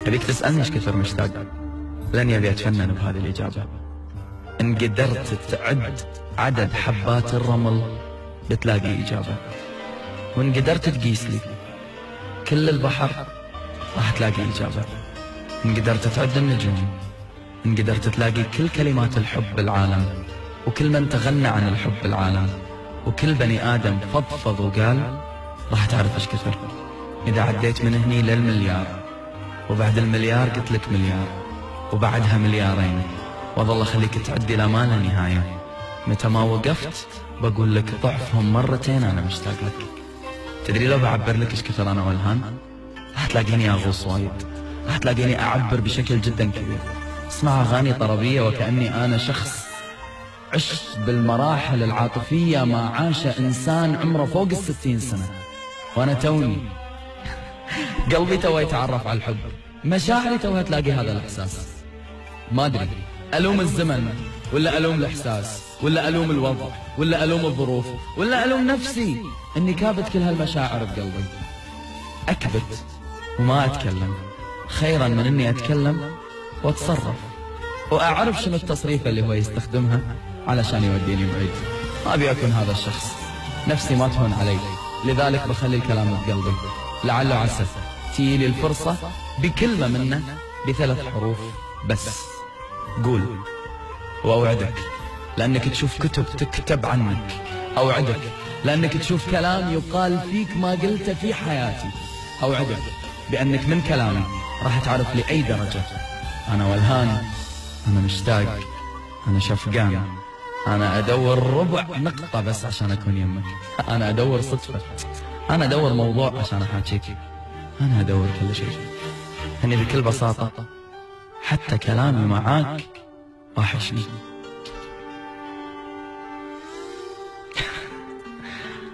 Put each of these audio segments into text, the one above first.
أبيك تسألني ايش كثر مشتاق، لاني ابي اتفنن بهذه الإجابة. إن قدرت تعد عدد حبات الرمل بتلاقي إجابة، وإن قدرت تقيس لي كل البحر راح تلاقي إجابة. إن قدرت تعد النجوم، إن قدرت تلاقي كل كلمات الحب بالعالم، وكل من تغنى عن الحب بالعالم، وكل بني آدم فضفض وقال، راح تعرف ايش كثر. إذا عديت من هني للمليار، وبعد المليار قلت لك مليار، وبعدها مليارين، وظل أخليك تعدي لا ما لا نهاية. متى ما وقفت بقول لك ضعفهم مرتين أنا مشتاق لك. تدري لو بعبر لك ايش كثر أنا والهان، راح تلاقيني أغوص وايد، راح تلاقيني أعبر بشكل جدا كبير، اسمع أغاني طربية وكأني أنا شخص عشت بالمراحل العاطفية ما عاش إنسان عمره فوق 60 سنة، وأنا توني قلبي توه يتعرف على الحب، مشاعري توها تلاقي هذا الإحساس. ما أدري ألوم الزمن ولا ألوم الإحساس ولا ألوم الوضع ولا ألوم الظروف ولا ألوم نفسي إني كابت كل هالمشاعر بقلبي. أكبت وما أتكلم خيرا من إني أتكلم وأتصرف وأعرف شنو التصريف اللي هو يستخدمها علشان يوديني بعيد. ما أبي أكون هذا الشخص، نفسي ما تهون علي، لذلك بخلي الكلام بقلبي، لعل عسى تيلي الفرصة بكلمة منه ب3 حروف بس. قول وأوعدك لأنك تشوف كتب تكتب عنك، أوعدك لأنك تشوف كلام يقال فيك ما قلته في حياتي، أوعدك بأنك من كلامي راح تعرف لأي درجة أنا والهان، أنا مشتاق، أنا شفقان، أنا أدور ربع نقطة بس عشان أكون يمك، أنا أدور صدفة، أنا أدور موضوع عشان أحاكيك، أنا أدور كل شيء. أني بكل بساطة حتى كلامي معاك واحشني.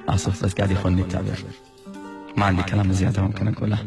آسف بس قاعد يخوني التعبير، ما عندي كلام زيادة ممكن أقوله.